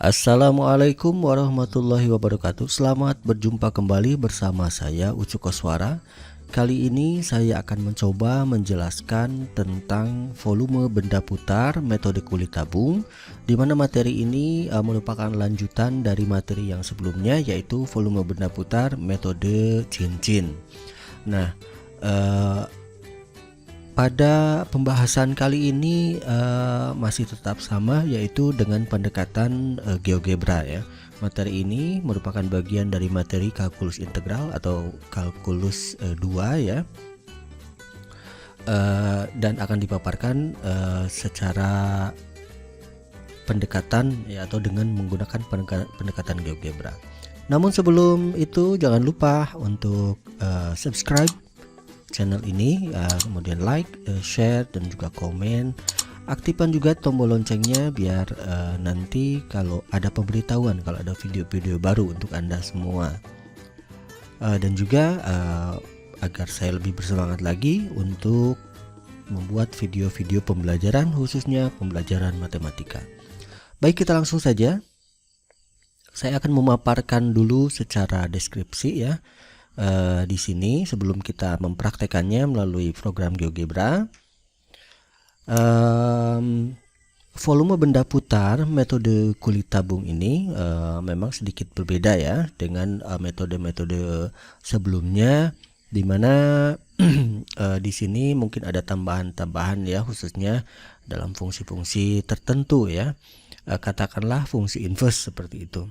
Assalamualaikum warahmatullahi wabarakatuh. Selamat berjumpa kembali bersama saya Ucu Koswara. Kali ini saya akan mencoba menjelaskan tentang volume benda putar metode kulit tabung, di mana materi ini merupakan lanjutan dari materi yang sebelumnya, yaitu volume benda putar metode cincin. Nah, pada pembahasan kali ini masih tetap sama, yaitu dengan pendekatan GeoGebra ya. Materi ini merupakan bagian dari materi kalkulus integral atau kalkulus 2 ya, dan akan dipaparkan secara pendekatan ya, atau dengan menggunakan pendekatan GeoGebra. Namun sebelum itu jangan lupa untuk subscribe channel ini, kemudian like, share, dan juga komen. Aktifkan juga tombol loncengnya biar nanti kalau ada pemberitahuan kalau ada video-video baru untuk Anda semua. Dan juga agar saya lebih bersemangat lagi untuk membuat video-video pembelajaran, khususnya pembelajaran matematika. Baik, kita langsung saja. Saya akan memaparkan dulu secara deskripsi ya. Di sini sebelum kita mempraktekannya melalui program GeoGebra. Volume benda putar metode kulit tabung ini memang sedikit berbeda ya dengan metode-metode sebelumnya, di mana di sini mungkin ada tambahan-tambahan ya, khususnya dalam fungsi-fungsi tertentu ya, katakanlah fungsi inverse seperti itu.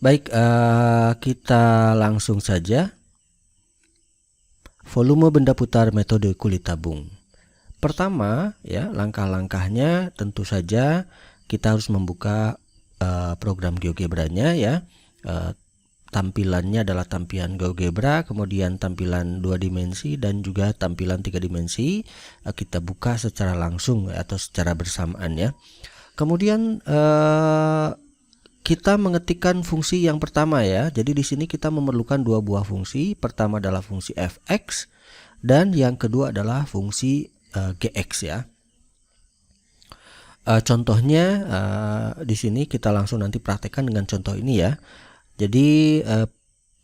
Baik, kita langsung saja. Volume benda putar metode kulit tabung. Pertama ya, langkah-langkahnya tentu saja kita harus membuka program GeoGebra-nya ya. Tampilannya adalah tampilan GeoGebra, kemudian tampilan 2 dimensi dan juga tampilan 3 dimensi. Kita buka secara langsung atau secara bersamaan ya. Kemudian kita mengetikkan fungsi yang pertama ya. Jadi di sini kita memerlukan dua buah fungsi. Pertama adalah fungsi fx dan yang kedua adalah fungsi gx ya. Contohnya di sini kita langsung nanti praktekkan dengan contoh ini ya. Jadi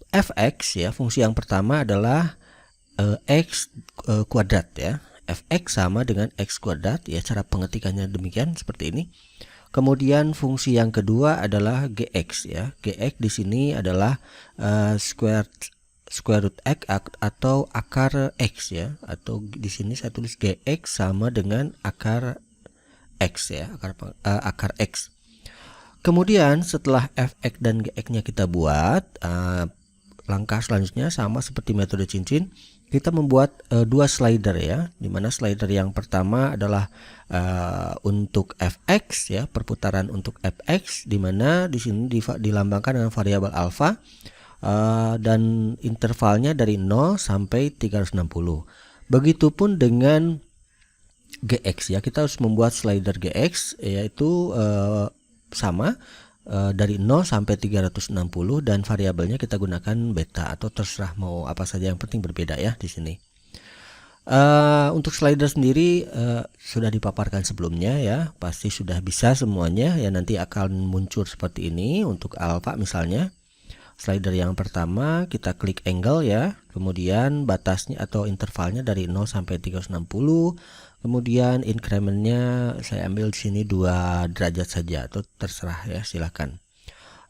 fx ya, fungsi yang pertama adalah x kuadrat ya. Fx sama dengan x kuadrat ya, cara pengetikannya demikian seperti ini. Kemudian fungsi yang kedua adalah gx ya. Gx di sini adalah square root x atau akar x ya. Atau di sini saya tulis gx sama dengan akar x ya, akar x. Kemudian setelah fx dan gx-nya kita buat, langkah selanjutnya sama seperti metode cincin, kita membuat dua slider ya, dimana slider yang pertama adalah untuk fx ya, perputaran untuk fx, dimana di sini dilambangkan dengan variabel alfa dan intervalnya dari 0 sampai 360. Begitupun dengan gx ya, kita harus membuat slider gx, yaitu sama dari 0 sampai 360 dan variabelnya kita gunakan beta atau terserah mau apa saja, yang penting berbeda ya di sini. Untuk slider sendiri sudah dipaparkan sebelumnya ya, pasti sudah bisa semuanya ya, nanti akan muncul seperti ini. Untuk alfa misalnya, slider yang pertama kita klik angle ya, kemudian batasnya atau intervalnya dari 0 sampai 360. Kemudian incrementnya saya ambil di sini 2 derajat saja atau terserah ya, silakan.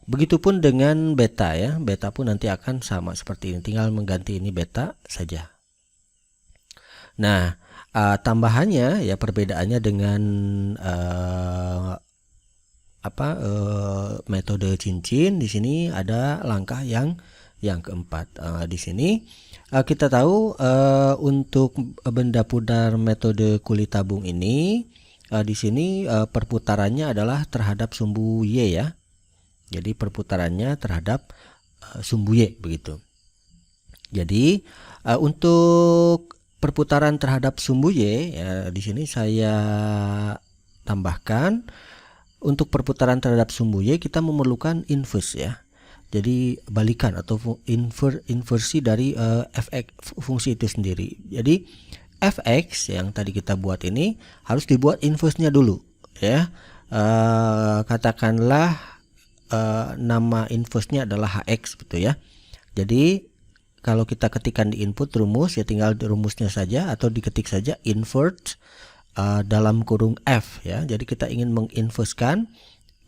Begitupun dengan beta ya, beta pun nanti akan sama seperti ini, tinggal mengganti ini beta saja. Nah, tambahannya ya, perbedaannya dengan metode cincin, di sini ada langkah yang keempat. Di sini kita tahu untuk benda putar metode kulit tabung ini, di sini perputarannya adalah terhadap sumbu Y ya. Jadi perputarannya terhadap sumbu Y begitu. Jadi untuk perputaran terhadap sumbu Y ya, di sini saya tambahkan untuk perputaran terhadap sumbu Y kita memerlukan inverse ya. Jadi balikan atau inversi dari fx fungsi itu sendiri. Jadi fx yang tadi kita buat ini harus dibuat inverse-nya dulu ya. katakanlah nama inverse-nya adalah hx gitu ya. Jadi kalau kita ketikkan di input rumus ya tinggal rumusnya saja atau diketik saja invert dalam kurung f ya. Jadi kita ingin menginverskan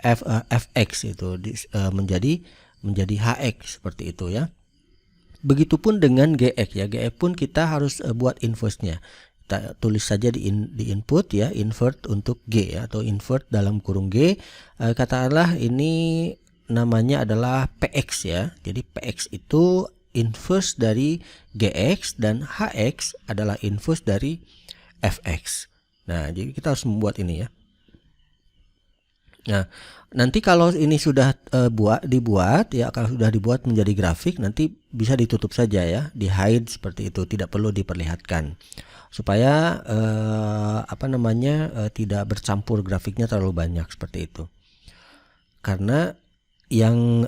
fx itu menjadi hx seperti itu ya. Begitupun dengan gx ya. Gx pun kita harus buat inverse-nya. Kita tulis saja di input ya, invert untuk g ya, atau invert dalam kurung g. Katakanlah ini namanya adalah px ya. Jadi px itu inverse dari gx dan hx adalah inverse dari fx. Nah, jadi kita harus membuat ini ya. Nah, nanti kalau ini sudah dibuat ya, kalau sudah dibuat menjadi grafik, nanti bisa ditutup saja ya, di hide seperti itu, tidak perlu diperlihatkan supaya tidak bercampur grafiknya terlalu banyak seperti itu. Karena yang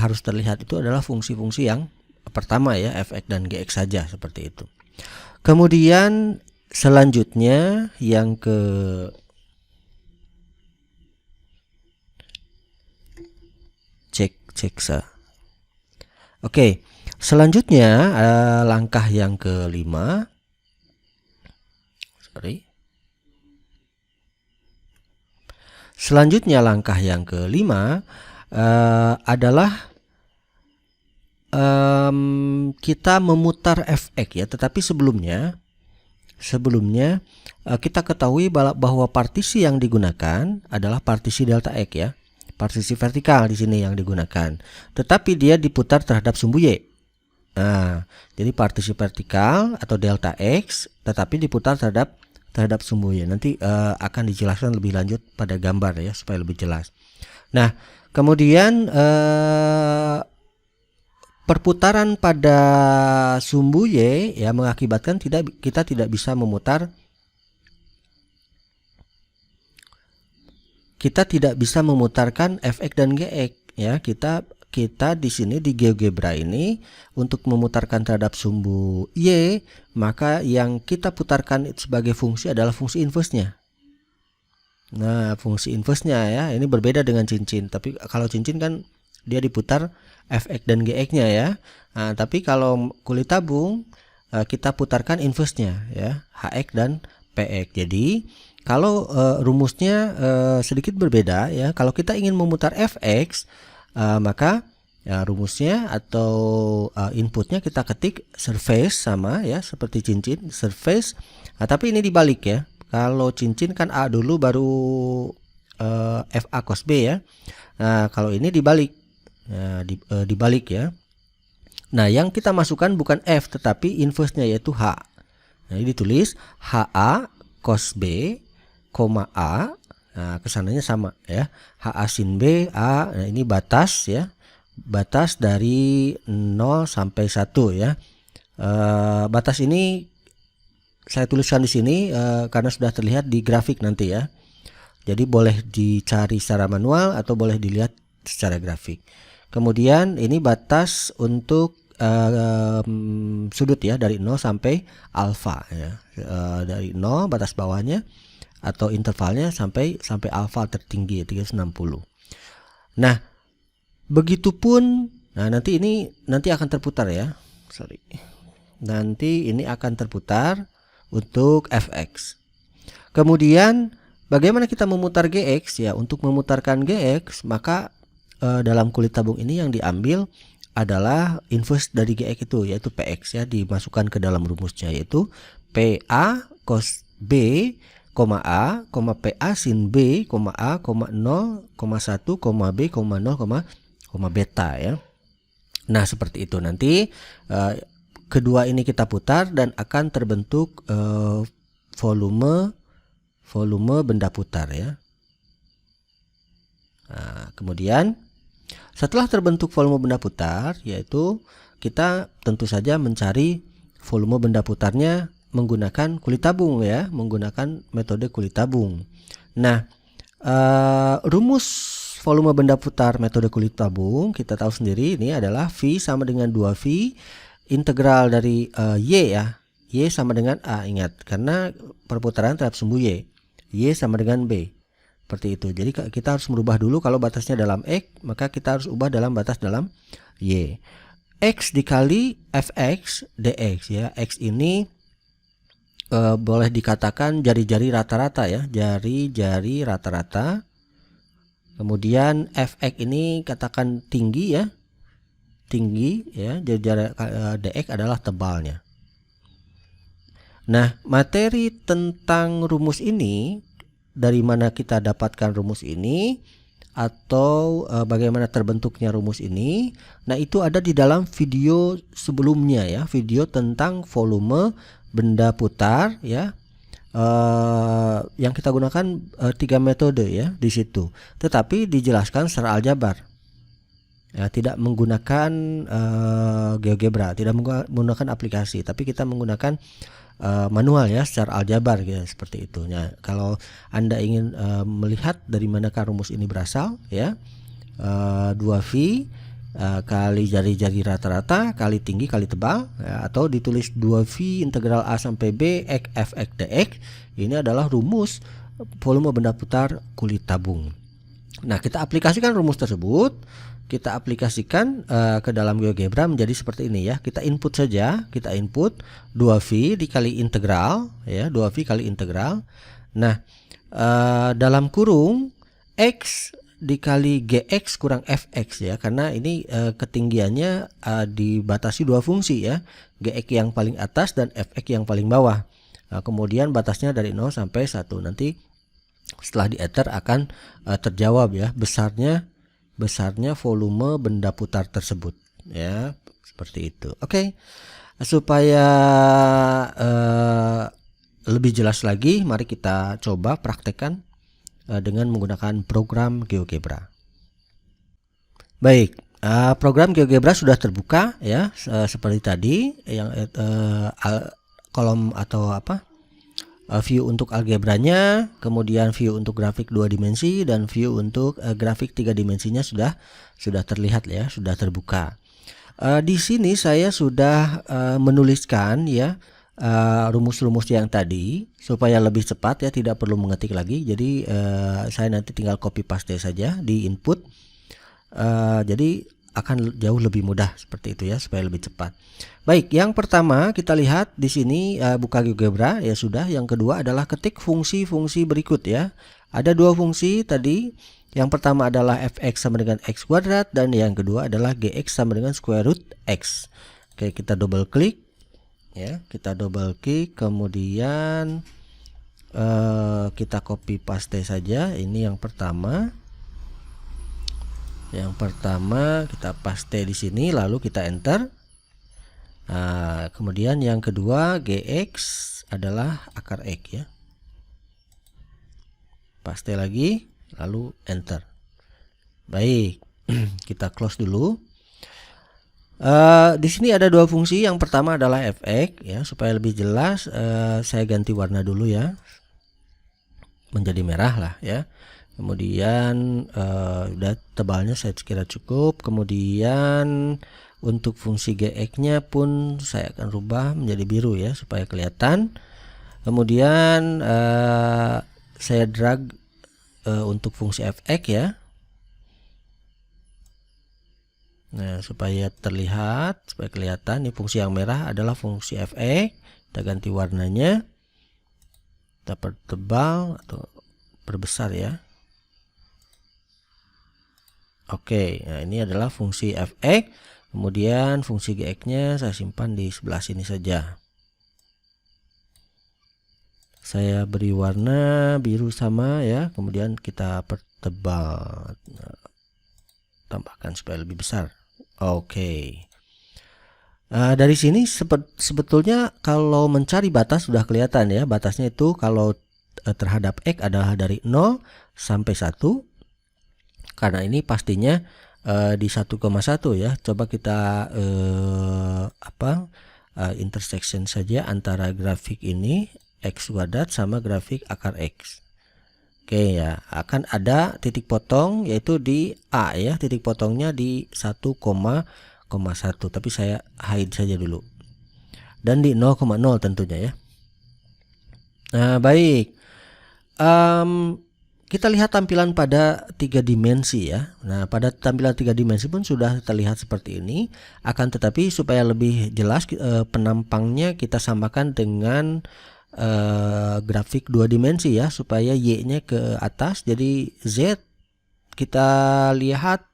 harus terlihat itu adalah fungsi-fungsi yang pertama ya, fx dan gx saja seperti itu. Kemudian selanjutnya yang ke ceksa. Oke, selanjutnya langkah yang kelima. Selanjutnya langkah yang kelima adalah kita memutar fx ya. Tetapi sebelumnya kita ketahui bahwa partisi yang digunakan adalah partisi delta x ya. Partisi vertikal di sini yang digunakan, tetapi dia diputar terhadap sumbu y. Nah, jadi partisi vertikal atau delta x, tetapi diputar terhadap sumbu y. Nanti akan dijelaskan lebih lanjut pada gambar ya supaya lebih jelas. Nah, kemudian perputaran pada sumbu y ya mengakibatkan kita tidak bisa memutar. Kita tidak bisa memutarkan fx dan gx ya. Kita di sini di GeoGebra ini untuk memutarkan terhadap sumbu y, maka yang kita putarkan sebagai fungsi adalah fungsi inverse-nya. Nah, fungsi inverse-nya ya, ini berbeda dengan cincin. Tapi kalau cincin kan dia diputar fx dan gx-nya ya. Nah, tapi kalau kulit tabung kita putarkan inverse-nya ya, hx dan px. Jadi kalau rumusnya sedikit berbeda ya. Kalau kita ingin memutar fx, maka ya, rumusnya atau inputnya kita ketik surface sama ya, seperti cincin surface. Nah, tapi ini dibalik ya. Kalau cincin kan a dulu baru fa cos b ya. Nah, kalau ini dibalik, dibalik ya. Nah, yang kita masukkan bukan f tetapi inverse-nya yaitu h. Nah, ini ditulis ha cos b, a. Nah, kesananya sama ya. HA sin B A. Nah, ini batas ya. Batas dari 0 sampai 1 ya. Batas ini saya tuliskan di sini karena sudah terlihat di grafik nanti ya. Jadi boleh dicari secara manual atau boleh dilihat secara grafik. Kemudian ini batas untuk sudut ya, dari 0 sampai alfa ya. Dari 0 batas bawahnya atau intervalnya sampai alfa tertinggi 360. Nah, begitupun nanti akan terputar ya. Nanti ini akan terputar untuk fx. Kemudian bagaimana kita memutar gx ya? Untuk memutarkan gx, maka dalam kulit tabung ini yang diambil adalah inverse dari gx itu, yaitu px ya, dimasukkan ke dalam rumusnya, yaitu pa cos b, a, pa sin b, a, 0, 1, b, 0, beta ya. Nah, seperti itu. Nanti kedua ini kita putar dan akan terbentuk volume benda putar ya. Nah, kemudian setelah terbentuk volume benda putar, yaitu kita tentu saja mencari volume benda putarnya menggunakan kulit tabung ya, menggunakan metode kulit tabung. Nah, rumus volume benda putar metode kulit tabung kita tahu sendiri, ini adalah V sama dengan 2V integral dari Y ya. Y sama dengan A, ingat, karena perputaran terhadap sumbu Y. Y sama dengan B. seperti itu. Jadi kita harus merubah dulu, kalau batasnya dalam X maka kita harus ubah dalam batas dalam Y. X dikali fx dx ya. X ini boleh dikatakan jari-jari rata-rata ya, jari-jari rata-rata. Kemudian fx ini katakan tinggi ya, tinggi ya, jari-jari dx adalah tebalnya. Nah, materi tentang rumus ini, dari mana kita dapatkan rumus ini atau bagaimana terbentuknya rumus ini, nah itu ada di dalam video sebelumnya ya, video tentang volume benda putar ya, yang kita gunakan 3 metode ya di situ, tetapi dijelaskan secara aljabar ya, tidak menggunakan GeoGebra, tidak menggunakan aplikasi, tapi kita menggunakan manual ya, secara aljabar ya, seperti itu. Nah, kalau Anda ingin melihat dari manakah rumus ini berasal ya, 2V kali jari-jari rata-rata kali tinggi kali tebal ya, atau ditulis 2V integral A sampai B X fx dx, ini adalah rumus volume benda putar kulit tabung. Nah, kita aplikasikan rumus tersebut, kita aplikasikan ke dalam GeoGebra menjadi seperti ini ya. Kita input saja, kita input 2V dikali integral ya, 2V kali integral. Nah, dalam kurung X dikali Gx kurang Fx ya, karena ini ketinggiannya dibatasi dua fungsi ya, Gx yang paling atas dan Fx yang paling bawah. Nah, kemudian batasnya dari 0 sampai 1. Nanti setelah di enter akan terjawab ya, besarnya volume benda putar tersebut ya, seperti itu. Oke. Supaya lebih jelas lagi, mari kita coba praktekkan dengan menggunakan program GeoGebra. Baik, program GeoGebra sudah terbuka ya, seperti tadi yang kolom atau view untuk algebranya, kemudian view untuk grafik 2 dimensi dan view untuk grafik 3 dimensinya sudah terlihat ya, sudah terbuka. Di sini saya sudah menuliskan ya rumus-rumus yang tadi supaya lebih cepat ya, tidak perlu mengetik lagi. Jadi saya nanti tinggal copy paste saja di input. Jadi akan jauh lebih mudah seperti itu ya, supaya lebih cepat. Baik, yang pertama kita lihat di sini buka GeoGebra ya sudah. Yang kedua adalah ketik fungsi-fungsi berikut ya. Ada dua fungsi tadi. Yang pertama adalah fx sama dengan x kuadrat dan yang kedua adalah gx sama dengan square root x. Oke, kita double klik ya, kita double klik, kemudian kita copy paste saja. Ini yang pertama. Yang pertama kita paste di sini, lalu kita enter. Nah, kemudian yang kedua gx adalah akar x ya. Paste lagi, lalu enter. Baik, kita close dulu. Di sini ada dua fungsi. Yang pertama adalah fx ya, supaya lebih jelas saya ganti warna dulu ya, menjadi merah lah ya. Kemudian udah tebalnya saya kira cukup. Kemudian untuk fungsi gx nya pun saya akan rubah menjadi biru ya, supaya kelihatan. Kemudian saya drag untuk fungsi fx ya, nah supaya terlihat, supaya kelihatan. Ini fungsi yang merah adalah fungsi fx. Kita ganti warnanya, kita pertebal atau perbesar ya. Oke, nah ini adalah fungsi fx. Kemudian fungsi gx-nya saya simpan di sebelah sini saja. Saya beri warna biru sama ya. Kemudian kita pertebal, tambahkan supaya lebih besar. Oke. Dari sini sebetulnya kalau mencari batas sudah kelihatan ya. Batasnya itu kalau terhadap x adalah dari 0 sampai 1. Karena ini pastinya di 1,1 ya. Coba kita intersection saja antara grafik ini x kuadrat sama grafik akar x. Oke ya, akan ada titik potong yaitu di A ya. Titik potongnya di 1,1, tapi saya hide saja dulu. Dan di 0,0 tentunya ya. Nah, baik. kita lihat tampilan pada 3 dimensi ya. Nah, pada tampilan 3 dimensi pun sudah terlihat seperti ini. Akan tetapi supaya lebih jelas penampangnya kita samakan dengan grafik 2 dimensi ya, supaya Y-nya ke atas. Jadi Z kita lihat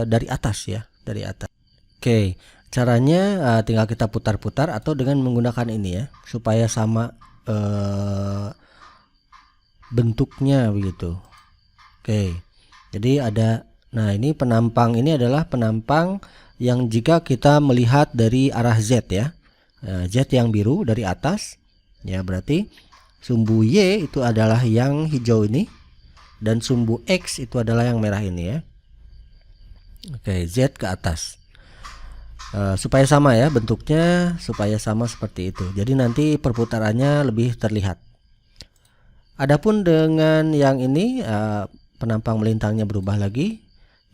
dari atas ya, dari atas. Oke, caranya tinggal kita putar-putar atau dengan menggunakan ini ya, supaya sama bentuknya begitu. Oke, jadi nah ini penampang ini adalah penampang yang jika kita melihat dari arah Z ya, Z yang biru dari atas ya, berarti sumbu Y itu adalah yang hijau ini dan sumbu X itu adalah yang merah ini ya. Oke, Z ke atas. Supaya sama ya bentuknya, supaya sama seperti itu. Jadi nanti perputarannya lebih terlihat. Adapun dengan yang ini penampang melintangnya berubah lagi,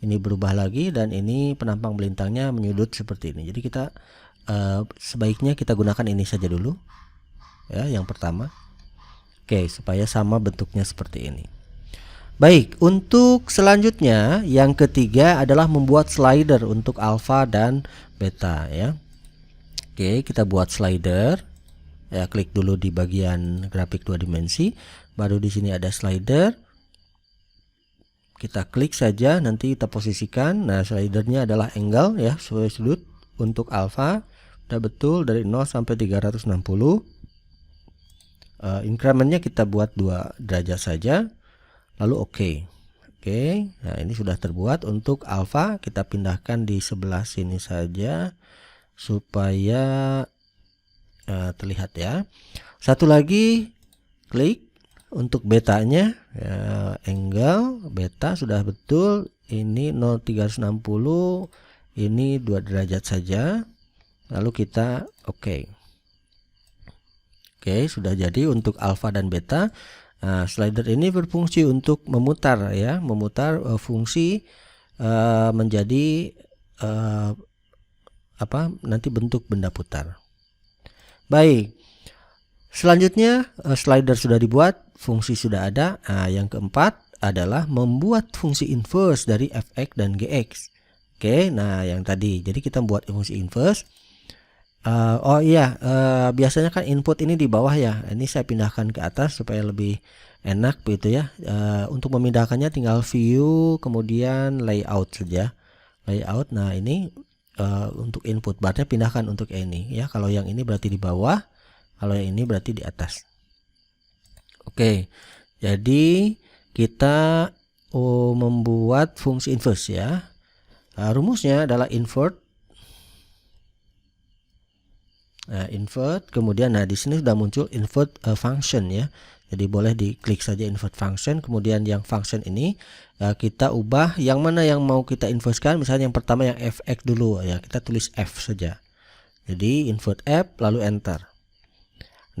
ini berubah lagi, dan ini penampang melintangnya menyudut seperti ini. Jadi kita sebaiknya kita gunakan ini saja dulu ya, yang pertama. Oke, supaya sama bentuknya seperti ini. Baik, untuk selanjutnya yang ketiga adalah membuat slider untuk alfa dan beta ya. Oke, kita buat slider ya, klik dulu di bagian grafik 2 dimensi, baru di sini ada slider, kita klik saja, nanti kita posisikan. Nah, slidernya adalah angle ya, sesuai sudut. Untuk alfa udah betul dari 0 sampai 360. Incrementnya kita buat 2 derajat saja, lalu oke. Nah ini sudah terbuat. Untuk alfa kita pindahkan di sebelah sini saja supaya terlihat ya. Satu lagi klik untuk betanya ya, angle beta sudah betul, ini 0,360, ini 2 derajat saja, lalu kita oke, sudah jadi untuk alfa dan beta. Nah, slider ini berfungsi untuk memutar ya, memutar fungsi menjadi nanti bentuk benda putar. Baik, selanjutnya slider sudah dibuat, fungsi sudah ada. Nah, yang keempat adalah membuat fungsi inverse dari fx dan gx. Nah yang tadi, jadi kita buat fungsi inverse. Biasanya kan input ini di bawah ya, ini saya pindahkan ke atas supaya lebih enak begitu ya. Untuk memindahkannya tinggal view kemudian layout saja, layout. Nah ini untuk input barnya pindahkan untuk ini ya, kalau yang ini berarti di bawah, kalau yang ini berarti di atas. Jadi kita membuat fungsi inverse ya. Rumusnya adalah invert. Invert, kemudian di sini sudah muncul invert function ya. Jadi boleh diklik saja invert function, kemudian yang function ini kita ubah yang mana yang mau kita inversekan. Misalnya yang pertama yang fx dulu ya, kita tulis f saja. Jadi invert f lalu enter.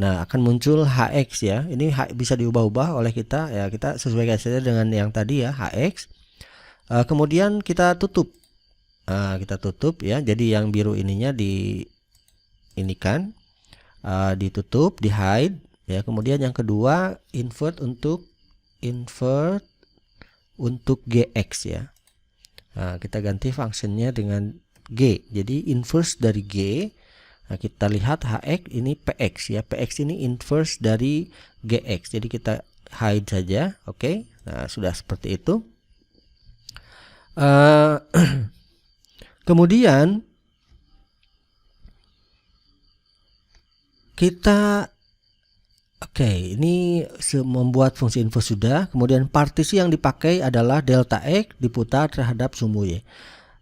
Nah akan muncul hx ya. Ini bisa diubah-ubah oleh kita ya, kita sesuaikan saja dengan yang tadi ya, hx. Kemudian kita tutup. Kita tutup ya. Jadi yang biru ininya ditutup, di hide ya. Kemudian yang kedua invert untuk gx ya. Nah, kita ganti fungsinya dengan g. Jadi inverse dari g. Nah, kita lihat hx ini px ya. Px ini inverse dari gx. Jadi kita hide saja. Nah sudah seperti itu. Kemudian kita ini membuat fungsi inverse sudah. Kemudian partisi yang dipakai adalah delta x diputar terhadap sumbu y.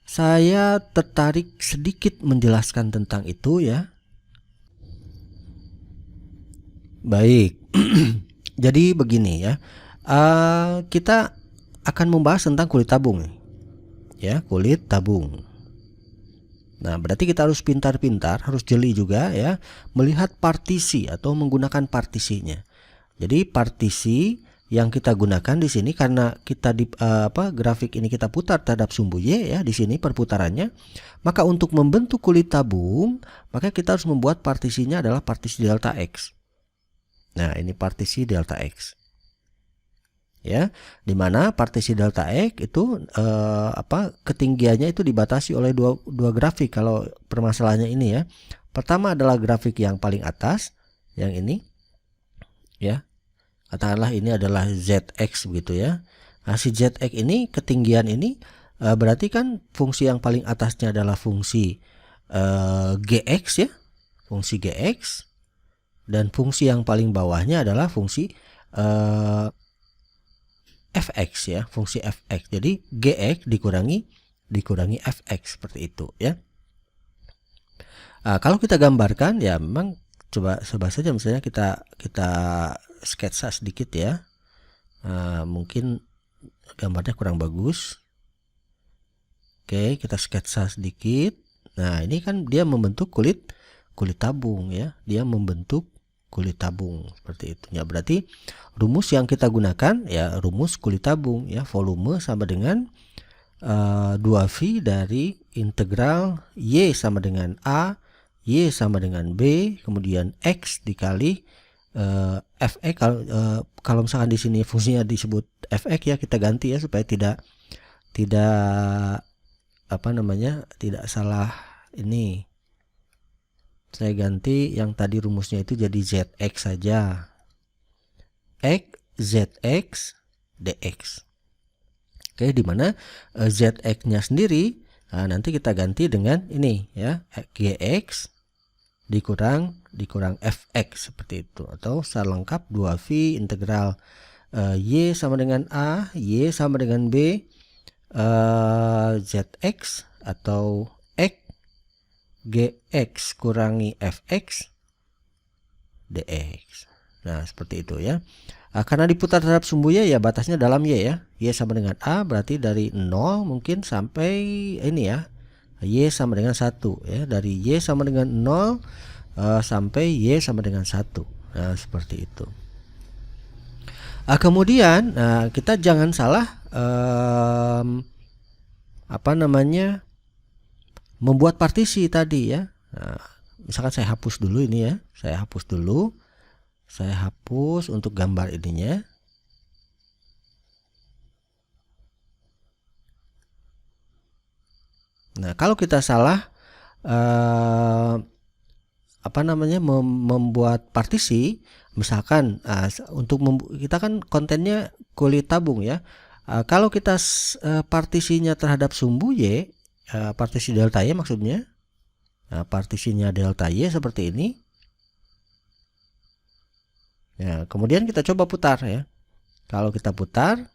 Saya tertarik sedikit menjelaskan tentang itu ya. Baik. Jadi begini ya. Kita akan membahas tentang kulit tabung ya, kulit tabung. Nah, berarti kita harus pintar-pintar, harus jeli juga ya, melihat partisi atau menggunakan partisinya. Jadi partisi yang kita gunakan di sini karena kita di grafik ini kita putar terhadap sumbu Y ya, di sini perputarannya. Maka untuk membentuk kulit tabung, maka kita harus membuat partisinya adalah partisi delta X. Nah, ini partisi delta X. Ya, dimana partisi delta X itu ketinggiannya itu dibatasi oleh dua grafik kalau permasalahannya ini ya. Pertama adalah grafik yang paling atas, yang ini ya, katakanlah ini adalah ZX begitu ya. Nah, si ZX ini ketinggian ini berarti kan fungsi yang paling atasnya adalah fungsi GX ya, fungsi GX, dan fungsi yang paling bawahnya adalah fungsi fx ya, fungsi fx. Jadi gx dikurangi fx seperti itu ya. Kalau kita gambarkan ya memang coba saja misalnya kita sketsa sedikit ya. Mungkin gambarnya kurang bagus. Oke, kita sketsa sedikit. Nah, ini kan dia membentuk kulit tabung ya. Dia membentuk kulit tabung seperti itu ya. Berarti rumus yang kita gunakan ya rumus kulit tabung ya, volume sama dengan 2V dari integral Y sama dengan A, Y sama dengan B, kemudian X dikali Fx. Kalau misalkan di sini fungsinya disebut Fx ya, kita ganti ya supaya tidak tidak salah ini. Saya ganti yang tadi rumusnya itu jadi Zx saja. X Zx dx. Oke, dimana Zx-nya sendiri nanti kita ganti dengan ini ya, Gx dikurang Fx seperti itu, atau secara lengkap 2V integral Y sama dengan A, Y sama dengan B, Zx atau X Gx kurangi Fx dx. Nah, seperti itu ya. Karena diputar terhadap sumbu Y ya batasnya dalam Y ya. Y sama dengan A berarti dari 0 mungkin sampai ini ya. Y sama dengan 1 ya. Dari Y sama dengan 0 sampai Y sama dengan 1. Nah, seperti itu. Kemudian kita jangan salah membuat partisi tadi ya. Misalkan saya hapus dulu ini ya. Saya hapus untuk gambar ininya. Nah, kalau kita salah membuat partisi, misalkan kita kan kontennya kulit tabung ya. Kalau kita partisinya terhadap sumbu Y, partisi delta Y maksudnya. Nah, partisinya delta Y seperti ini. Ya, kemudian kita coba putar ya. Kalau kita putar,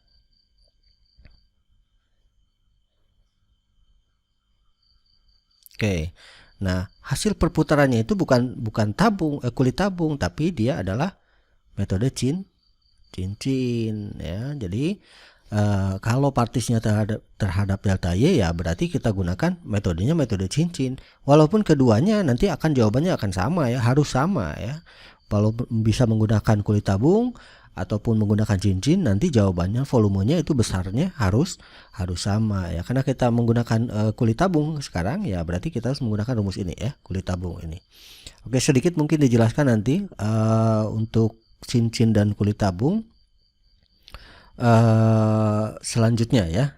oke. Nah, hasil perputarannya itu bukan kulit tabung, tapi dia adalah metode cincin ya. Jadi kalau partisnya terhadap delta Y ya berarti kita gunakan metodenya metode cincin. Walaupun keduanya nanti jawabannya akan sama ya, harus sama ya. Kalau bisa menggunakan kulit tabung ataupun menggunakan cincin, nanti jawabannya volumenya itu besarnya harus sama ya. Karena kita menggunakan kulit tabung sekarang ya berarti kita harus menggunakan rumus ini ya, kulit tabung ini. Oke, sedikit mungkin dijelaskan nanti untuk cincin dan kulit tabung selanjutnya ya.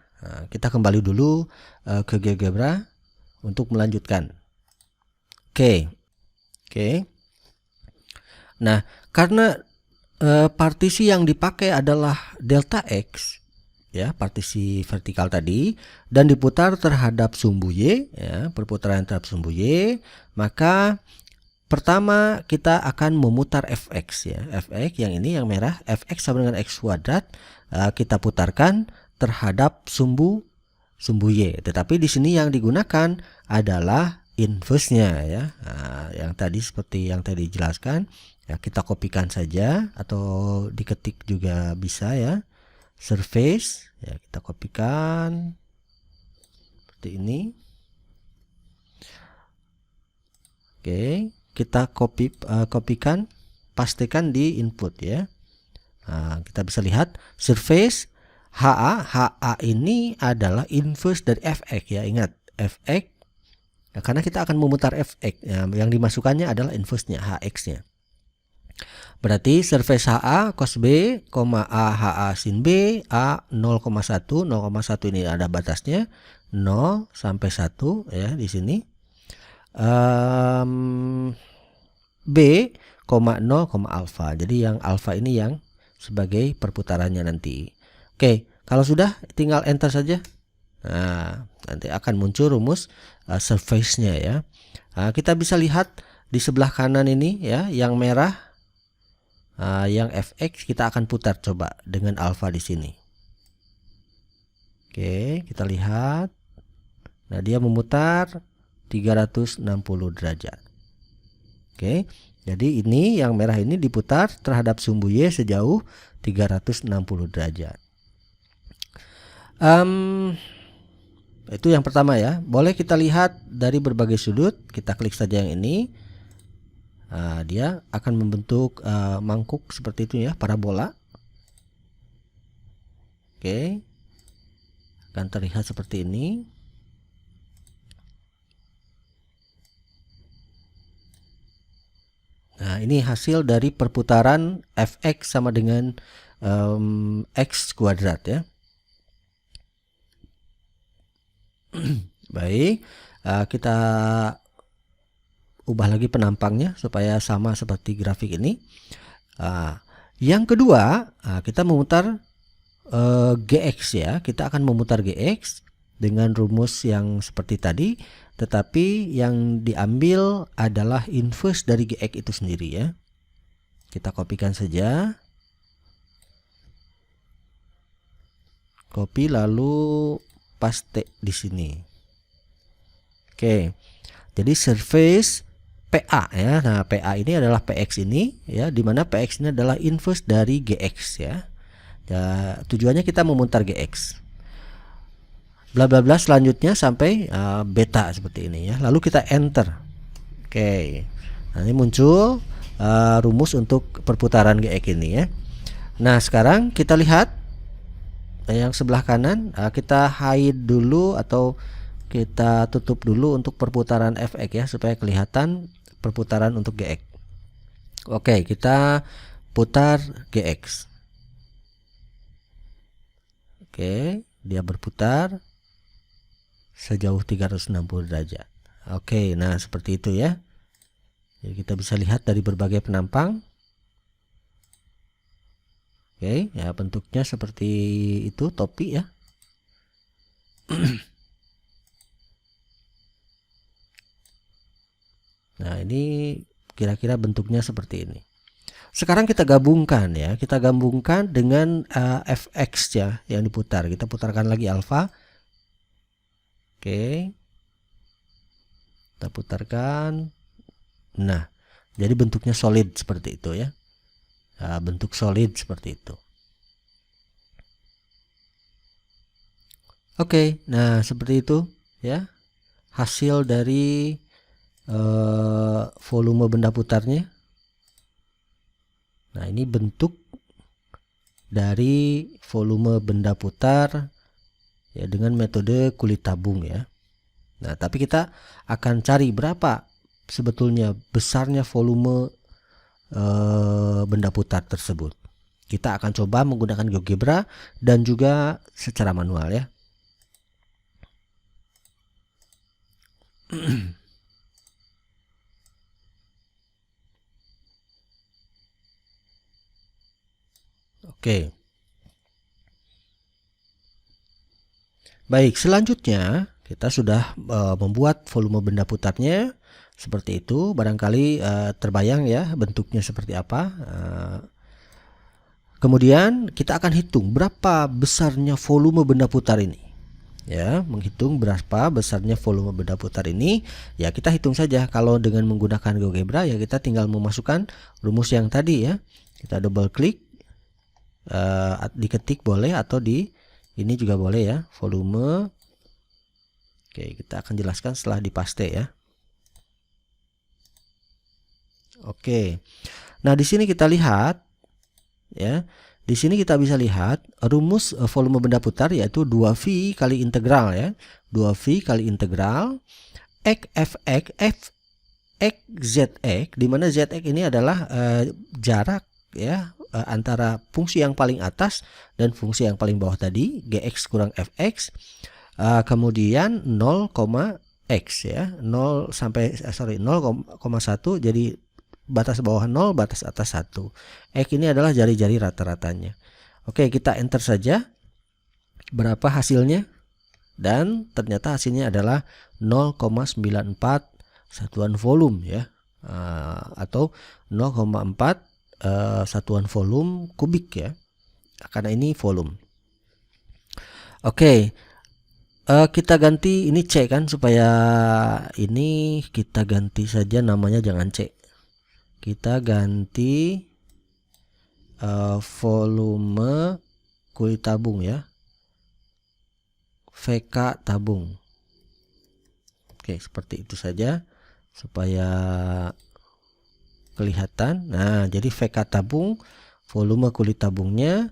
Kita kembali dulu ke GeoGebra untuk melanjutkan. Oke. Nah, karena partisi yang dipakai adalah delta X ya, partisi vertikal tadi, dan diputar terhadap sumbu Y ya, perputaran terhadap sumbu Y, maka pertama kita akan memutar Fx ya. Fx yang ini yang merah, Fx sama dengan X kuadrat, kita putarkan terhadap sumbu Y. Tetapi di sini yang digunakan adalah inverse-nya ya. Nah, yang tadi seperti yang tadi dijelaskan ya, kita kopikan saja atau diketik juga bisa ya. Surface ya, kita kopikan seperti ini. Oke, kita kopikan, pastikan di input ya. Nah, kita bisa lihat surface HA ini adalah inverse dari Fx ya. Ingat Fx ya, karena kita akan memutar Fx ya, yang dimasukkannya adalah inverse-nya Hx-nya. Berarti surface HA cos B, A HA sin B, A 0,1, 0,1 ini ada batasnya 0 sampai 1 ya di sini. B, 0, alfa. Jadi yang alfa ini yang sebagai perputarannya nanti. Oke, kalau sudah tinggal enter saja. Nah, nanti akan muncul rumus surface-nya ya. Nah, kita bisa lihat di sebelah kanan ini ya, yang merah. Yang fx kita akan putar coba dengan alfa di sini. Oke, kita lihat. Nah, dia memutar 360 derajat. Oke, jadi ini yang merah ini diputar terhadap sumbu Y sejauh 360 derajat. Itu yang pertama ya. Boleh kita lihat dari berbagai sudut. Kita klik saja yang ini. Dia akan membentuk mangkuk seperti itu ya, parabola. Oke, akan terlihat seperti ini. Nah, ini hasil dari perputaran fx sama dengan x kuadrat ya. Baik, kita ubah lagi penampangnya supaya sama seperti grafik ini. Yang kedua, kita memutar Gx ya. Kita akan memutar Gx dengan rumus yang seperti tadi, tetapi yang diambil adalah inverse dari Gx itu sendiri ya. Kita kopikan saja. Copy lalu paste di sini. Oke. Jadi surface PA ya. Nah, PA ini adalah PX ini ya, di mana PX ini adalah inverse dari GX ya. Tujuannya kita memutar GX. Bla bla bla selanjutnya sampai beta seperti ini ya. Lalu kita enter. Oke. Nah, ini muncul rumus untuk perputaran GX ini ya. Nah, sekarang kita lihat yang sebelah kanan, kita hide dulu atau kita tutup dulu untuk perputaran fx ya, supaya kelihatan perputaran untuk gx. Oke, kita putar gx. Oke, dia berputar sejauh 360 derajat. Oke, nah seperti itu ya. Jadi kita bisa lihat dari berbagai penampang. Oke, ya bentuknya seperti itu, topi ya. Nah, ini kira-kira bentuknya seperti ini. Sekarang kita gabungkan ya, kita gabungkan dengan fx ya yang diputar. Kita putarkan lagi alfa. Oke, kita putarkan. Nah, jadi bentuknya solid seperti itu ya. Bentuk solid seperti itu. Oke, nah seperti itu ya hasil dari volume benda putarnya. Nah, ini bentuk dari volume benda putar ya dengan metode kulit tabung ya. Nah, tapi kita akan cari berapa sebetulnya besarnya volume benda putar tersebut. Kita akan coba menggunakan GeoGebra dan juga secara manual ya. Oke. Baik, selanjutnya kita sudah membuat volume benda putarnya seperti itu. Barangkali terbayang ya bentuknya seperti apa. Kemudian kita akan hitung berapa besarnya volume benda putar ini. Ya, menghitung berapa besarnya volume benda putar ini. Ya, kita hitung saja. Kalau dengan menggunakan GeoGebra ya kita tinggal memasukkan rumus yang tadi ya. Kita double klik, diketik boleh atau di ini juga boleh ya, volume. Oke, kita akan jelaskan setelah dipaste ya. Oke. Nah, di sini kita lihat ya. Di sini kita bisa lihat rumus volume benda putar yaitu 2V kali integral ya. 2V kali integral X X ZX, di mana ZX ini adalah jarak ya antara fungsi yang paling atas dan fungsi yang paling bawah tadi, Gx kurang Fx. Kemudian 0, X ya, 0 sampai 0,1, jadi batas bawah 0, batas atas 1. X ini adalah jari-jari rata-ratanya. Oke, kita enter saja berapa hasilnya, dan ternyata hasilnya adalah 0,94 satuan volume ya, atau 0,4 satuan volume kubik ya, karena ini volume. Oke. Kita ganti ini C kan, supaya ini kita ganti saja namanya, jangan C. Kita ganti volume kulit tabung ya, VK tabung. Oke, seperti itu saja supaya kelihatan. Nah, jadi VK tabung, volume kulit tabungnya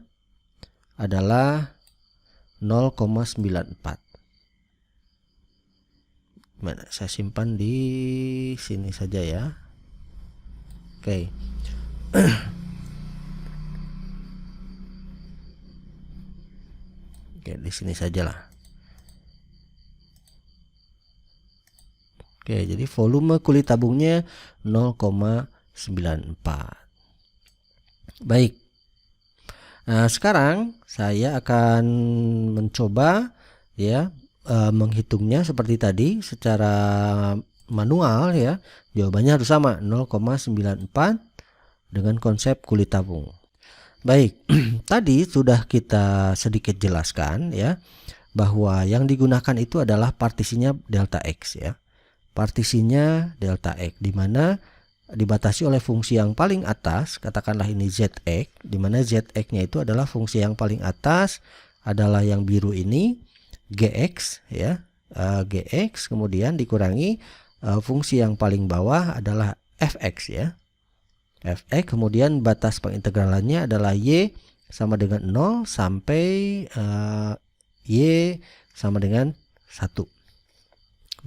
adalah 0,94. Mana, saya simpan di sini saja ya. Oke. Oke, di sini sajalah. Oke, jadi volume kulit tabungnya 0,94. Baik. Nah, sekarang saya akan mencoba ya menghitungnya seperti tadi secara manual ya. Jawabannya harus sama, 0,94 dengan konsep kulit tabung. Baik, tadi sudah kita sedikit jelaskan ya, bahwa yang digunakan itu adalah partisinya delta X ya. Partisinya delta X, di mana dibatasi oleh fungsi yang paling atas, katakanlah ini ZX, di mana ZX-nya itu adalah fungsi yang paling atas adalah yang biru ini, Gx ya, Gx, kemudian dikurangi fungsi yang paling bawah adalah Fx ya, Fx, kemudian batas pengintegralannya adalah Y sama dengan 0 sampai Y sama dengan 1.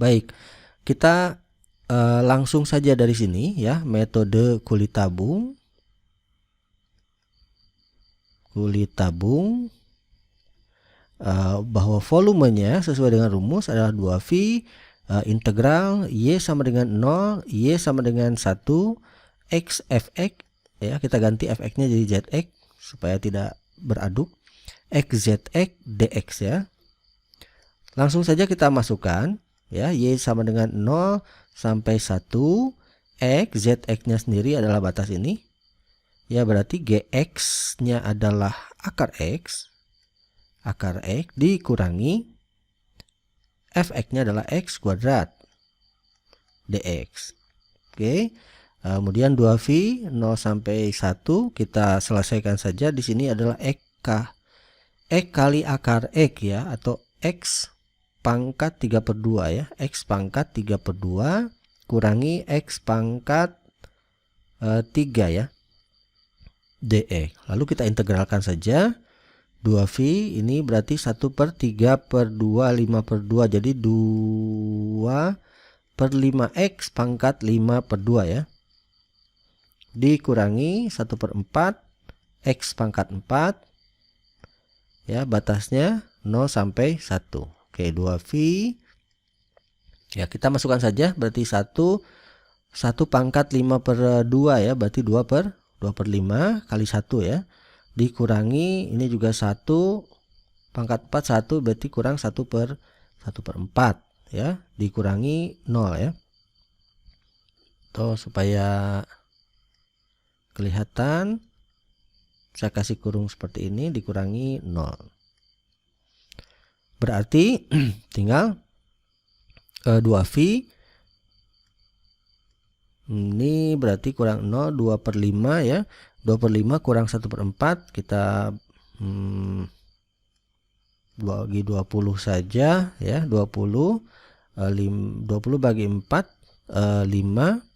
Baik, kita langsung saja dari sini ya, metode kulit tabung bahwa volumenya sesuai dengan rumus adalah 2V integral Y sama dengan 0, Y sama dengan 1, X Fx ya, kita ganti Fx nya jadi Zx supaya tidak beraduk, X Zx dx ya. Langsung saja kita masukkan ya, Y sama dengan 0 sampai 1, X Zx nya sendiri adalah batas ini ya, berarti Gx nya adalah akar X dikurangi Fx nya adalah X kuadrat dx. Oke, kemudian 2V 0 sampai 1 kita selesaikan saja. Di sini adalah X kali akar X ya, atau X pangkat 3/2 ya, X pangkat 3/2 kurangi X pangkat 3 ya, dx. Lalu kita integralkan saja. 2V ini berarti 1/3/2 5/2, jadi 2/5x pangkat 5/2 ya, dikurangi 1/4 x pangkat 4 ya, batasnya 0 sampai 1. Oke, 2V ya, kita masukkan saja, berarti 1 pangkat 5/2 ya, berarti 2/5 kali 1 ya, dikurangi ini juga 1 pangkat 4, 1 berarti kurang 1/4 ya, dikurangi 0 ya. Tuh, supaya kelihatan saya kasih kurung seperti ini, dikurangi 0. Berarti tinggal 2V ini berarti kurang 0, 2/5 ya, 2/5 kurang 1/4, kita bagi 20 saja ya, 20 bagi 4 5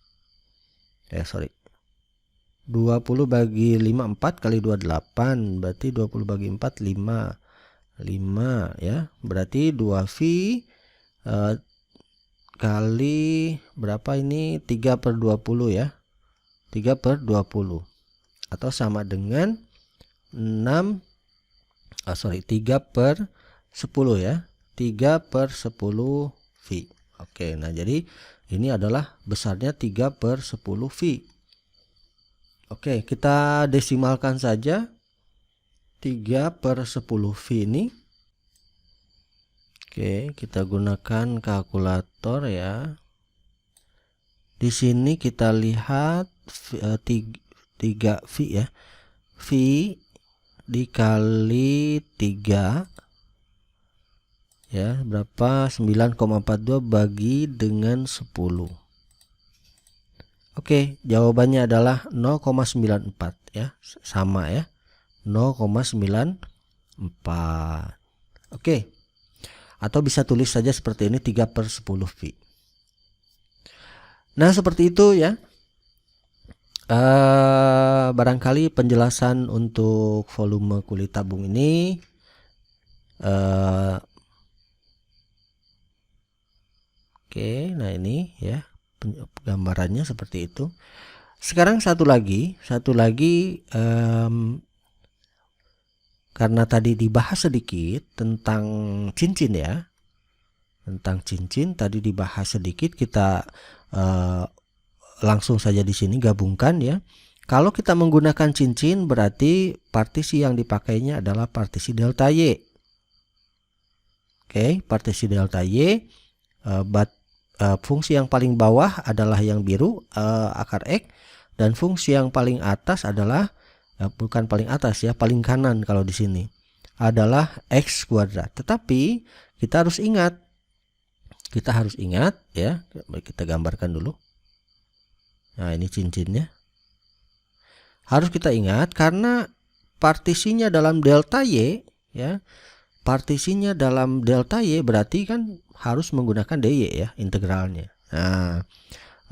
20 bagi 5 4 kali 2 8, berarti 20 bagi 4 5 ya, berarti 2V kali berapa ini, 3/20 ya, 3/20 atau sama dengan 3/10 ya, 3/10 V. Oke, nah jadi ini adalah besarnya 3/10 V. Oke, kita desimalkan saja 3/10 V ini. Oke, kita gunakan kalkulator ya. Di sini kita lihat 3 V ya. V dikali 3 ya, berapa? 9,42 bagi dengan 10. Oke, jawabannya adalah 0,94 ya, sama ya, 0,94. Oke, atau bisa tulis saja seperti ini, 3/10 V. Nah, seperti itu ya. Barangkali penjelasan untuk volume kulit tabung ini oke, nah ini ya gambarannya seperti itu. Sekarang satu lagi karena tadi dibahas sedikit tentang cincin ya, tentang cincin tadi dibahas sedikit, kita langsung saja di sini gabungkan ya. Kalau kita menggunakan cincin berarti partisi yang dipakainya adalah partisi delta Y. Oke, partisi delta Y, fungsi yang paling bawah adalah yang biru, akar X, dan fungsi yang paling atas adalah bukan paling atas ya, paling kanan kalau di sini adalah X kuadrat. Tetapi kita harus ingat ya, kita gambarkan dulu. Nah, ini cincinnya. Harus kita ingat karena partisinya dalam delta Y ya. Partisinya dalam delta Y berarti kan harus menggunakan dy ya, integralnya. Nah,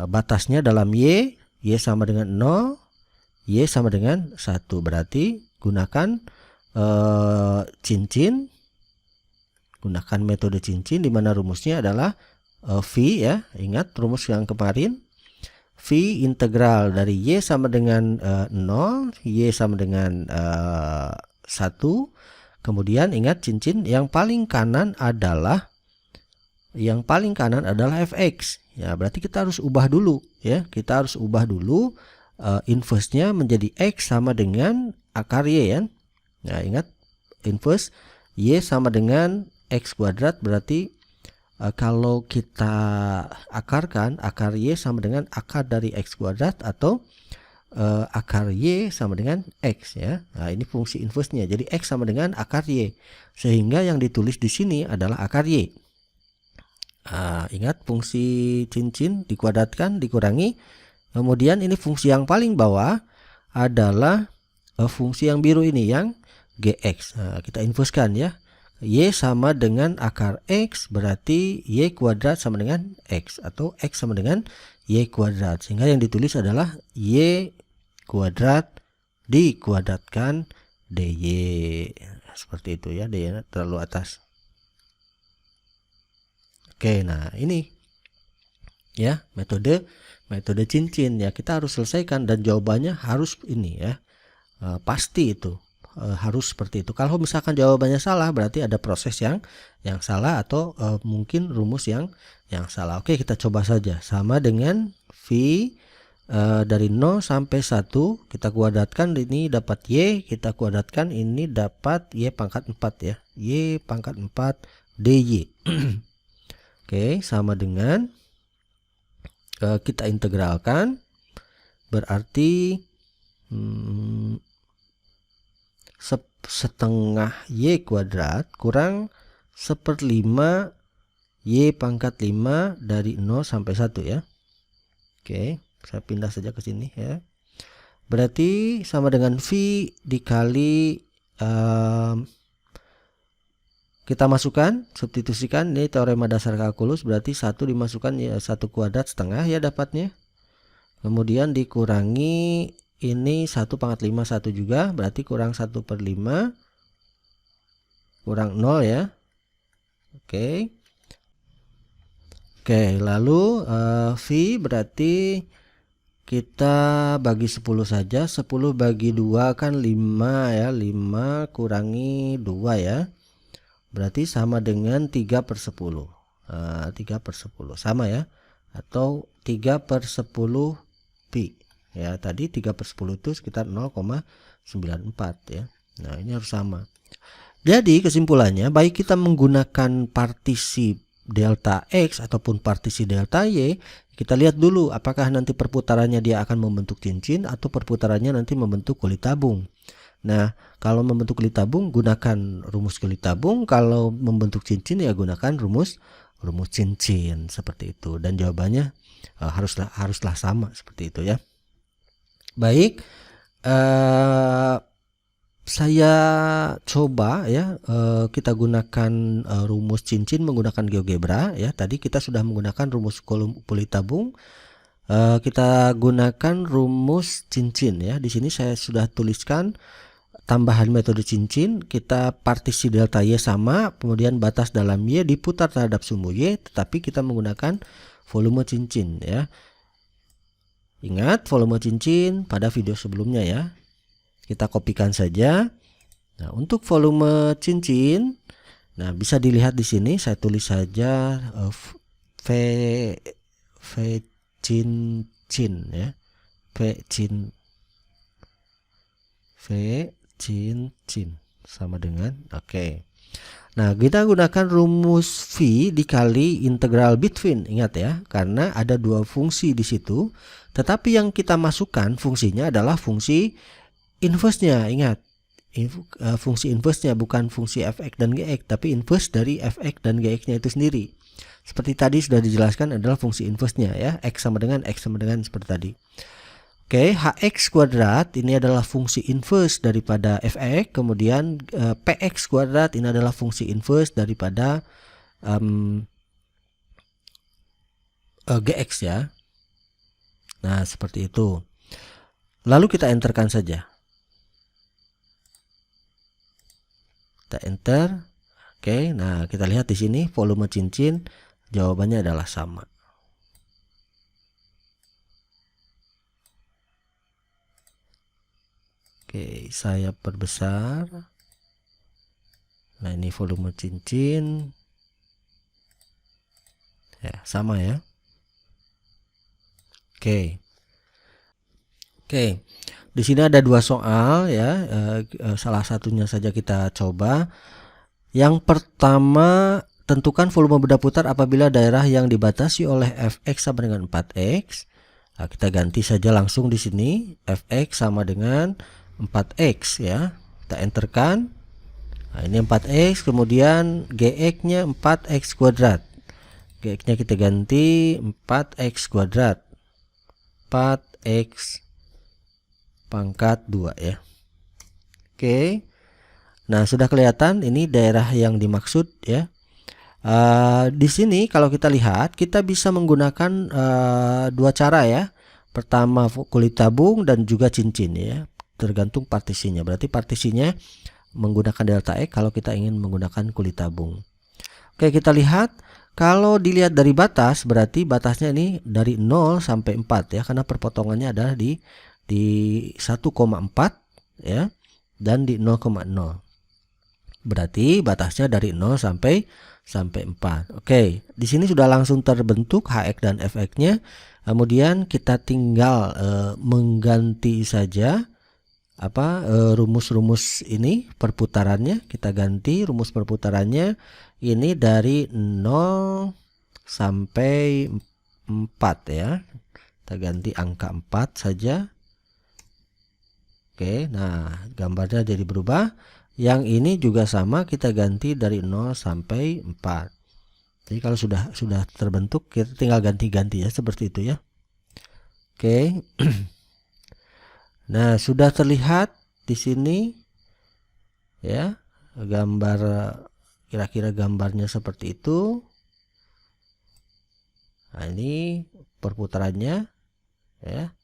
batasnya dalam Y sama dengan 0, Y sama dengan 1. Berarti gunakan cincin, gunakan metode cincin di mana rumusnya adalah V ya. Ingat rumus yang kemarin. V integral dari Y sama dengan 0, Y sama dengan 1. Kemudian ingat cincin yang paling kanan adalah fx. Ya, berarti kita harus ubah dulu ya. Kita harus ubah dulu inverse-nya menjadi x sama dengan akar y ya. Nah, ingat inverse y sama dengan x kuadrat berarti kalau kita akarkan, akar y sama dengan akar dari x kuadrat atau akar y sama dengan x ya. Nah, ini fungsi inverse-nya. Jadi x sama dengan akar y. Sehingga yang ditulis di sini adalah akar y. Ingat fungsi cincin dikuadratkan dikurangi. Kemudian ini fungsi yang paling bawah adalah fungsi yang biru ini yang gx. Nah, kita inversekan ya. Y sama dengan akar x berarti y kuadrat sama dengan x atau x sama dengan y kuadrat. Sehingga yang ditulis adalah y kuadrat dikuadratkan dy. Seperti itu ya, dy terlalu atas. Oke, nah ini ya metode cincin ya, kita harus selesaikan dan jawabannya harus ini ya. Pasti itu harus seperti itu. Kalau misalkan jawabannya salah berarti ada proses yang salah atau mungkin rumus yang salah. Oke, kita coba saja. Sama dengan V dari 0 sampai 1 kita kuadratkan, ini dapat Y, kita kuadratkan ini dapat Y pangkat 4 ya. Y pangkat 4 dy. Oke, sama dengan kita integralkan berarti setengah y kuadrat kurang 1/5 y pangkat 5 dari 0 sampai 1 ya. Oke, saya pindah saja ke sini ya. Berarti sama dengan V dikali kita masukkan, substitusikan, ini teorema dasar kalkulus, berarti 1 dimasukkan ya 1 kuadrat setengah ya dapatnya. Kemudian dikurangi ini 1 pangkat 5 1 juga, berarti kurang 1/5 kurang 0 ya. Oke. Oke, lalu V berarti kita bagi 10 saja. 10 bagi 2 kan 5 ya. 5 kurangi 2 ya. Berarti sama dengan 3/10. 3/10 sama ya. Atau 3/10 pi. Ya, tadi 3/10 itu sekitar 0,94 ya. Nah, ini harus sama. Jadi kesimpulannya, baik kita menggunakan partisi delta X ataupun partisi delta Y, kita lihat dulu apakah nanti perputarannya dia akan membentuk cincin atau perputarannya nanti membentuk kulit tabung. Nah, kalau membentuk kulit tabung gunakan rumus kulit tabung, kalau membentuk cincin ya gunakan rumus cincin, seperti itu. Dan jawabannya haruslah sama seperti itu ya. Baik, saya coba ya kita gunakan rumus cincin menggunakan GeoGebra ya. Tadi kita sudah menggunakan rumus kulit tabung. Kita gunakan rumus cincin ya. Di sini saya sudah tuliskan tambahan metode cincin. Kita partisi delta Y sama, kemudian batas dalam Y diputar terhadap sumbu Y, tetapi kita menggunakan volume cincin ya. Ingat volume cincin pada video sebelumnya ya. Kita kopikan saja. Nah, untuk volume cincin, nah bisa dilihat di sini. Saya tulis saja V cincin ya. V cincin sama dengan oke. Nah, kita gunakan rumus V dikali integral between. Ingat ya, karena ada dua fungsi di situ. Tetapi yang kita masukkan fungsinya adalah fungsi inverse-nya. Ingat, fungsi inverse-nya bukan fungsi fx dan gx, tapi inverse dari fx dan gx-nya itu sendiri. Seperti tadi sudah dijelaskan adalah fungsi inverse-nya ya, x sama dengan seperti tadi. Oke, hx kuadrat ini adalah fungsi inverse daripada fx, kemudian px kuadrat ini adalah fungsi inverse daripada gx ya. Nah, seperti itu. Lalu kita enterkan saja. Kita enter. Oke, nah kita lihat di sini volume cincin jawabannya adalah sama. Oke, saya perbesar. Nah, ini volume cincin. Ya, sama ya. Oke. Oke. Di sini ada dua soal ya. Salah satunya saja kita coba. Yang pertama, tentukan volume benda putar apabila daerah yang dibatasi oleh fx sama dengan 4x. Nah, kita ganti saja langsung di sini. Fx sama dengan 4x ya. Kita enterkan. Nah, ini 4x, kemudian gx-nya 4x kuadrat. Gx-nya kita ganti 4x kuadrat. 4x pangkat 2 ya. Oke. Nah, sudah kelihatan ini daerah yang dimaksud ya. Di sini kalau kita lihat, kita bisa menggunakan dua cara ya. Pertama kulit tabung dan juga cincin ya. Tergantung partisinya. Berarti partisinya menggunakan delta X kalau kita ingin menggunakan kulit tabung. Oke, kita lihat. Kalau dilihat dari batas, berarti batasnya ini dari 0 sampai 4 ya. Karena perpotongannya adalah di 1,4 ya, dan di 0,0. Berarti batasnya dari 0 sampai 4. Oke, di sini sudah langsung terbentuk hx dan fx-nya. Kemudian kita tinggal mengganti saja rumus-rumus ini perputarannya. Kita ganti rumus perputarannya ini dari 0 sampai 4 ya. Kita ganti angka 4 saja. Oke, nah gambarnya jadi berubah. Yang ini juga sama, kita ganti dari 0 sampai 4. Jadi kalau sudah terbentuk, kita tinggal ganti-ganti ya, seperti itu ya. Oke. Nah, sudah terlihat di sini ya, gambar kira-kira gambarnya seperti itu. Nah, ini perputarannya ya.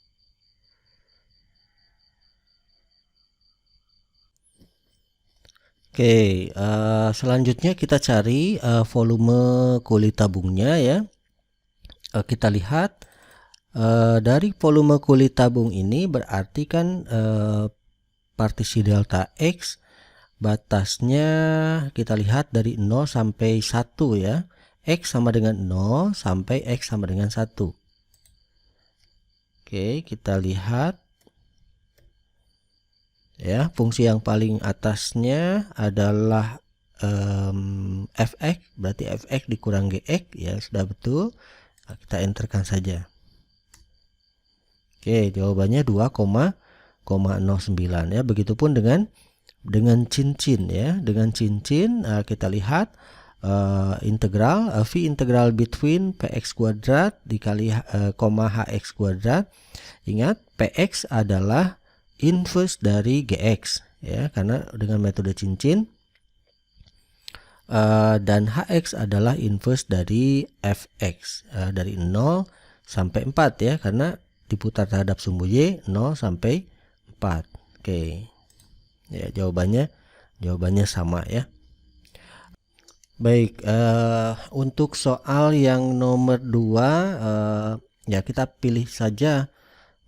Oke, selanjutnya kita cari volume kulit tabungnya ya. kita lihat dari volume kulit tabung ini berarti kan partisi delta X batasnya kita lihat dari 0 sampai 1 ya. X sama dengan 0 sampai X sama dengan 1. Oke, kita lihat ya, fungsi yang paling atasnya adalah fx, berarti fx dikurang gx ya, sudah betul. Nah, kita enterkan saja. Oke, jawabannya 2,09 ya. Begitupun dengan cincin ya. Dengan cincin kita lihat integral v integral between px kuadrat dikali hx kuadrat. Ingat, px adalah inverse dari gx ya, karena dengan metode cincin, dan hx adalah inverse dari fx dari 0 sampai 4 ya, karena diputar terhadap sumbu y 0 sampai 4. Oke. Ya, jawabannya sama ya. Baik, untuk soal yang nomor 2 ya kita pilih saja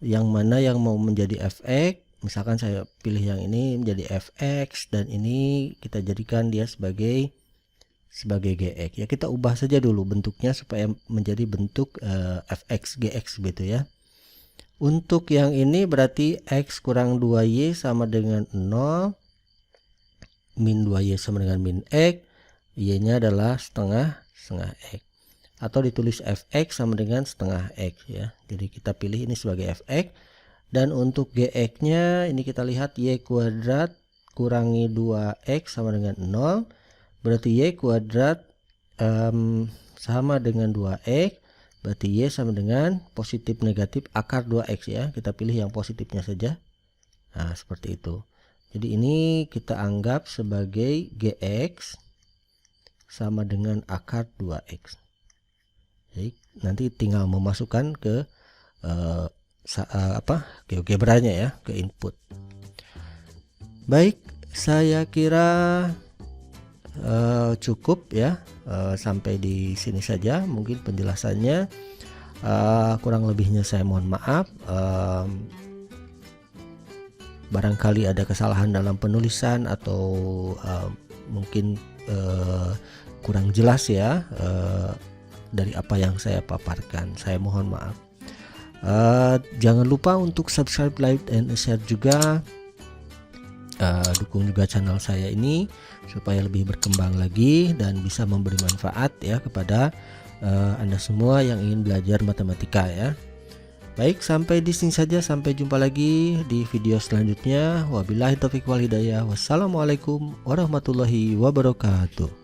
yang mana yang mau menjadi fx. Misalkan saya pilih yang ini menjadi fx dan ini kita jadikan dia sebagai gx ya. Kita ubah saja dulu bentuknya supaya menjadi bentuk fx gx gitu ya. Untuk yang ini berarti x kurang 2y sama dengan 0, min 2y sama dengan min x, y-nya adalah setengah x, atau ditulis fx sama dengan setengah x ya. Jadi kita pilih ini sebagai fx, dan untuk gx-nya ini kita lihat y kuadrat kurangi 2x sama dengan 0, berarti y kuadrat sama dengan 2x, berarti y sama dengan positif negatif akar 2x ya. Kita pilih yang positifnya saja. Nah, seperti itu. Jadi ini kita anggap sebagai gx sama dengan akar 2x. Jadi nanti tinggal memasukkan ke GeoGebra-nya ya, ke input. Baik, saya kira cukup ya, sampai di sini saja mungkin penjelasannya. Kurang lebihnya saya mohon maaf. Barangkali ada kesalahan dalam penulisan atau mungkin kurang jelas ya dari apa yang saya paparkan, saya mohon maaf. Jangan lupa untuk subscribe, like, and share juga. Dukung juga channel saya ini supaya lebih berkembang lagi dan bisa memberi manfaat ya kepada Anda semua yang ingin belajar matematika ya. Baik, sampai di sini saja, sampai jumpa lagi di video selanjutnya. Wabillahi taufiq wal hidayah. Wassalamualaikum warahmatullahi wabarakatuh.